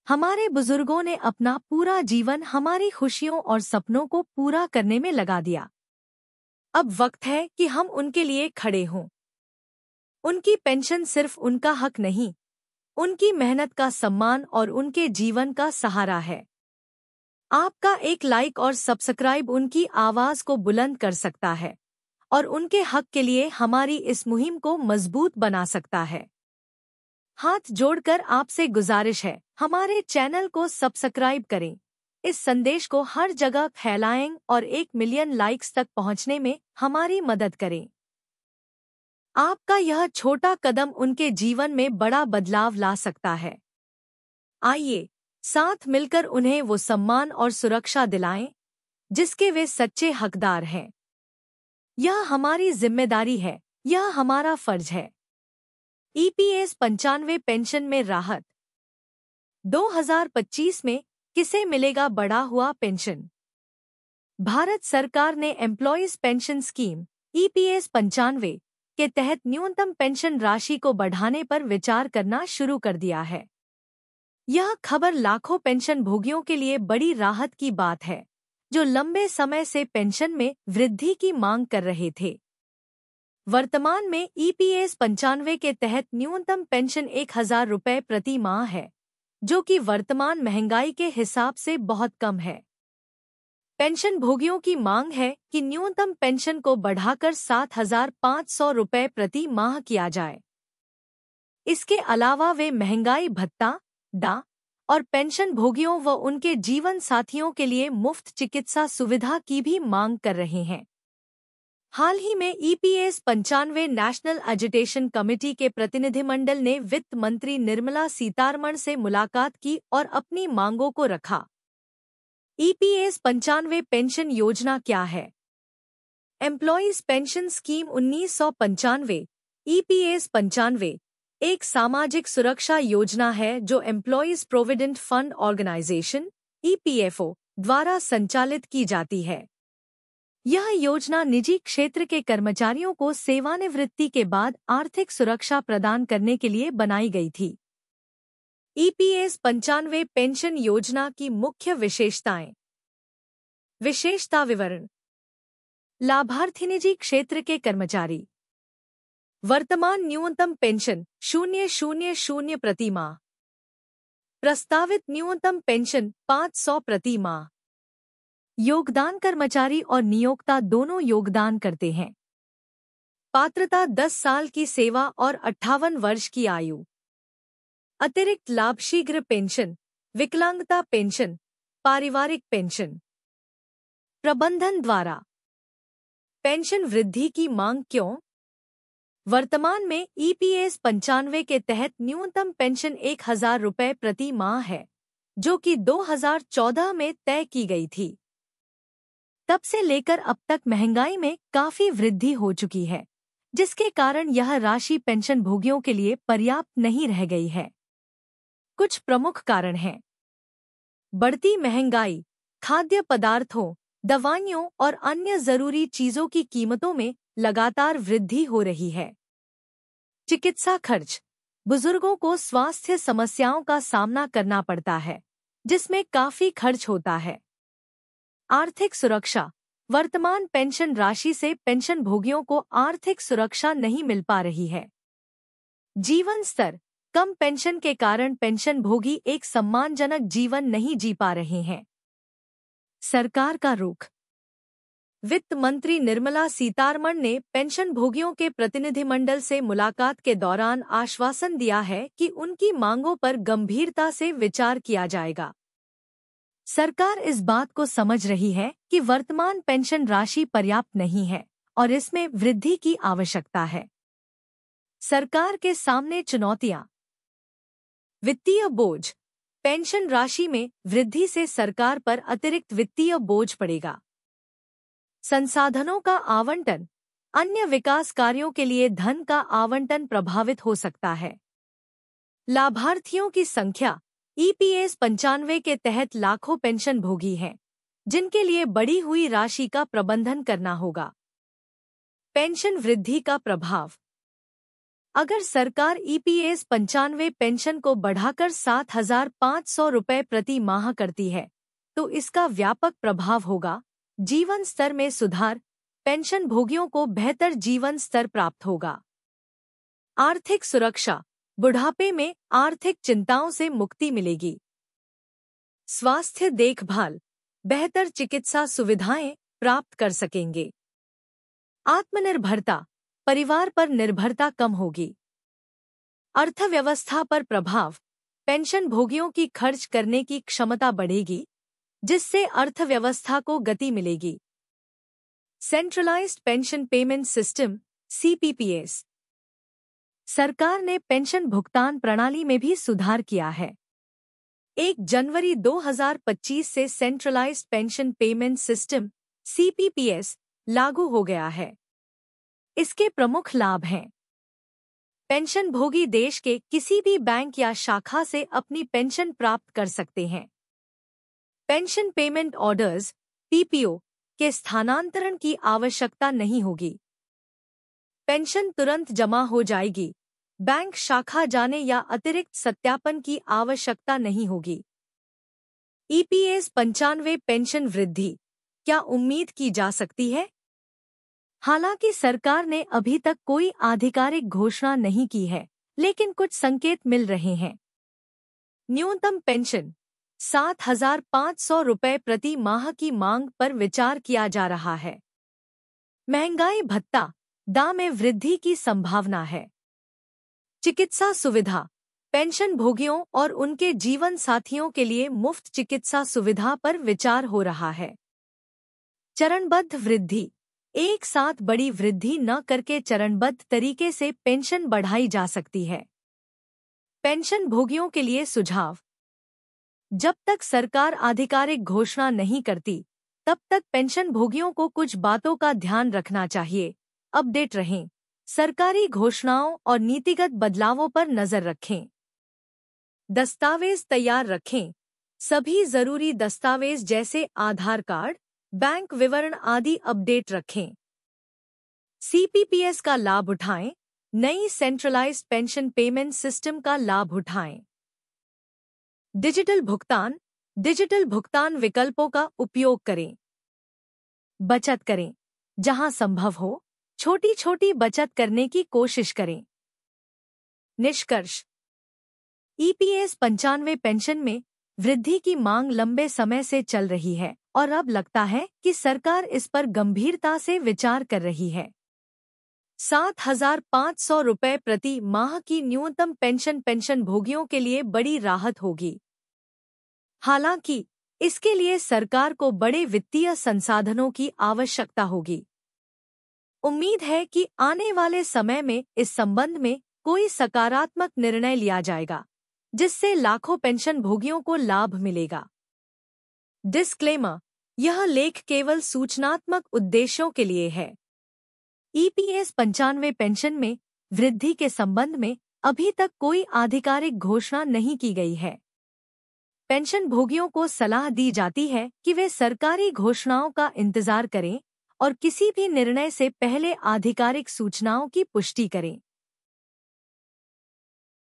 हमारे बुजुर्गों ने अपना पूरा जीवन हमारी खुशियों और सपनों को पूरा करने में लगा दिया। अब वक्त है कि हम उनके लिए खड़े हों। उनकी पेंशन सिर्फ उनका हक नहीं, उनकी मेहनत का सम्मान और उनके जीवन का सहारा है। आपका एक लाइक और सब्सक्राइब उनकी आवाज को बुलंद कर सकता है और उनके हक के लिए हमारी इस मुहिम को मजबूत बना सकता है। हाथ जोड़कर आपसे गुजारिश है, हमारे चैनल को सब्सक्राइब करें। इस संदेश को हर जगह फैलाएं और 1 मिलियन लाइक्स तक पहुंचने में हमारी मदद करें। आपका यह छोटा कदम उनके जीवन में बड़ा बदलाव ला सकता है। आइए, साथ मिलकर उन्हें वो सम्मान और सुरक्षा दिलाएं, जिसके वे सच्चे हकदार हैं। यह हमारी जिम्मेदारी है, यह हमारा फर्ज है। EPS 95 पेंशन में राहत। 2025 में किसे मिलेगा बढ़ा हुआ पेंशन? भारत सरकार ने एम्प्लॉयज पेंशन स्कीम EPS 95 के तहत न्यूनतम पेंशन राशि को बढ़ाने पर विचार करना शुरू कर दिया है। यह खबर लाखों पेंशन भोगियों के लिए बड़ी राहत की बात है, जो लंबे समय से पेंशन में वृद्धि की मांग कर रहे थे। वर्तमान में EPS 95 के तहत न्यूनतम पेंशन 1,000 रुपये प्रति माह है, जो कि वर्तमान महंगाई के हिसाब से बहुत कम है। पेंशन भोगियों की मांग है कि न्यूनतम पेंशन को बढ़ाकर 7,500 रुपये प्रति माह किया जाए। इसके अलावा वे महंगाई भत्ता, डा और पेंशन भोगियों व उनके जीवन साथियों के लिए मुफ्त चिकित्सा सुविधा की भी मांग कर रहे हैं। हाल ही में EPS 95 नेशनल एजुटेशन कमेटी के प्रतिनिधिमंडल ने वित्त मंत्री निर्मला सीतारमण से मुलाकात की और अपनी मांगों को रखा। EPS 95 पेंशन योजना क्या है? एम्प्लॉयज पेंशन स्कीम 1995 EPS 95 एक सामाजिक सुरक्षा योजना है जो employees provident fund organisation EPFO द्वारा संचालित की जाती है। यह योजना निजी क्षेत्र के कर्मचारियों को सेवानिवृत्ति के बाद आर्थिक सुरक्षा प्रदान करने के लिए बनाई गई थी। EPS 95 पेंशन योजना की मुख्य विशेषताएं। विशेषता विवरण। लाभार्थी निजी क्षेत्र के कर्मचारी। वर्तमान न्यूनतम पेंशन 000 प्रति माह। प्रस्तावित न्यूनतम पेंशन 500 प्रति माह। योगदान कर्मचारी और नियोक्ता दोनों योगदान करते हैं। पात्रता 10 साल की सेवा और 58 वर्ष की आयु। अतिरिक्त लाभ शीघ्र पेंशन, विकलांगता पेंशन, पारिवारिक पेंशन। प्रबंधन द्वारा। पेंशन वृद्धि की मांग क्यों? वर्तमान में EPS 95 के तहत न्यूनतम पेंशन 1,000 रुपये प्रति माह है, जो कि 2014 में तय की गई थी। तब से लेकर अब तक महंगाई में काफी वृद्धि हो चुकी है, जिसके कारण यह राशि पेंशन भोगियों के लिए पर्याप्त नहीं रह गई है। कुछ प्रमुख कारण हैं। बढ़ती महंगाई, खाद्य पदार्थों, दवाइयों और अन्य जरूरी चीजों की कीमतों में लगातार वृद्धि हो रही है। चिकित्सा खर्च। बुजुर्गों को स्वास्थ्य समस्याओं का सामना करना पड़ता है, जिसमें काफी खर्च होता है। आर्थिक सुरक्षा। वर्तमान पेंशन राशि से पेंशन भोगियों को आर्थिक सुरक्षा नहीं मिल पा रही है। जीवन स्तर। कम पेंशन के कारण पेंशन भोगी एक सम्मानजनक जीवन नहीं जी पा रहे हैं। सरकार का रुख। वित्त मंत्री निर्मला सीतारमण ने पेंशन भोगियों के प्रतिनिधिमंडल से मुलाकात के दौरान आश्वासन दिया है कि उनकी मांगों पर गंभीरता से विचार किया जाएगा। सरकार इस बात को समझ रही है कि वर्तमान पेंशन राशि पर्याप्त नहीं है और इसमें वृद्धि की आवश्यकता है। सरकार के सामने चुनौतियां। वित्तीय बोझ। पेंशन राशि में वृद्धि से सरकार पर अतिरिक्त वित्तीय बोझ पड़ेगा। संसाधनों का आवंटन। अन्य विकास कार्यों के लिए धन का आवंटन प्रभावित हो सकता है। लाभार्थियों की संख्या। EPS 95 के तहत लाखों पेंशन भोगी हैं, जिनके लिए बढ़ी हुई राशि का प्रबंधन करना होगा। पेंशन वृद्धि का प्रभाव। अगर सरकार ईपीएस 95 पेंशन को बढ़ाकर 7,500 रुपये प्रति माह करती है तो इसका व्यापक प्रभाव होगा। जीवन स्तर में सुधार, पेंशन भोगियों को बेहतर जीवन स्तर प्राप्त होगा। आर्थिक सुरक्षा, बुढ़ापे में आर्थिक चिंताओं से मुक्ति मिलेगी। स्वास्थ्य देखभाल, बेहतर चिकित्सा सुविधाएं प्राप्त कर सकेंगे। आत्मनिर्भरता, परिवार पर निर्भरता कम होगी। अर्थव्यवस्था पर प्रभाव, पेंशन भोगियों की खर्च करने की क्षमता बढ़ेगी, जिससे अर्थव्यवस्था को गति मिलेगी। सेंट्रलाइज्ड पेंशन पेमेंट सिस्टम सीपीपीएस, सरकार ने पेंशन भुगतान प्रणाली में भी सुधार किया है। 1 जनवरी 2025 से सेंट्रलाइज्ड पेंशन पेमेंट सिस्टम सीपीपीएस लागू हो गया है। इसके प्रमुख लाभ हैं। पेंशन भोगी देश के किसी भी बैंक या शाखा से अपनी पेंशन प्राप्त कर सकते हैं। पेंशन पेमेंट ऑर्डर्स पीपीओ के स्थानांतरण की आवश्यकता नहीं होगी। पेंशन तुरंत जमा हो जाएगी। बैंक शाखा जाने या अतिरिक्त सत्यापन की आवश्यकता नहीं होगी। ईपीएस 95 पेंशन वृद्धि, क्या उम्मीद की जा सकती है? हालांकि सरकार ने अभी तक कोई आधिकारिक घोषणा नहीं की है, लेकिन कुछ संकेत मिल रहे हैं। न्यूनतम पेंशन 7,500 रुपये प्रति माह की मांग पर विचार किया जा रहा है। महंगाई भत्ता दाम में वृद्धि की संभावना है। चिकित्सा सुविधा, पेंशन भोगियों और उनके जीवन साथियों के लिए मुफ्त चिकित्सा सुविधा पर विचार हो रहा है। चरणबद्ध वृद्धि, एक साथ बड़ी वृद्धि न करके चरणबद्ध तरीके से पेंशन बढ़ाई जा सकती है। पेंशन भोगियों के लिए सुझाव, जब तक सरकार आधिकारिक घोषणा नहीं करती, तब तक पेंशन भोगियों को कुछ बातों का ध्यान रखना चाहिए। अपडेट रहें, सरकारी घोषणाओं और नीतिगत बदलावों पर नजर रखें। दस्तावेज तैयार रखें। सभी जरूरी दस्तावेज जैसे आधार कार्ड, बैंक विवरण आदि अपडेट रखें। सीपीपीएस का लाभ उठाएं। नई सेंट्रलाइज्ड पेंशन पेमेंट सिस्टम का लाभ उठाएं। डिजिटल भुगतान विकल्पों का उपयोग करें। बचत करें। जहां संभव हो, छोटी छोटी बचत करने की कोशिश करें। निष्कर्ष, ईपीएस 95 पेंशन में वृद्धि की मांग लंबे समय से चल रही है और अब लगता है कि सरकार इस पर गंभीरता से विचार कर रही है। 7,500 रुपये प्रति माह की न्यूनतम पेंशन भोगियों के लिए बड़ी राहत होगी। हालांकि इसके लिए सरकार को बड़े वित्तीय संसाधनों की आवश्यकता होगी। उम्मीद है कि आने वाले समय में इस संबंध में कोई सकारात्मक निर्णय लिया जाएगा, जिससे लाखों पेंशन भोगियों को लाभ मिलेगा। डिस्क्लेमर, यह लेख केवल सूचनात्मक उद्देश्यों के लिए है। ईपीएस 95 पेंशन में वृद्धि के संबंध में अभी तक कोई आधिकारिक घोषणा नहीं की गई है। पेंशन भोगियों को सलाह दी जाती है कि वे सरकारी घोषणाओं का इंतजार करें और किसी भी निर्णय से पहले आधिकारिक सूचनाओं की पुष्टि करें।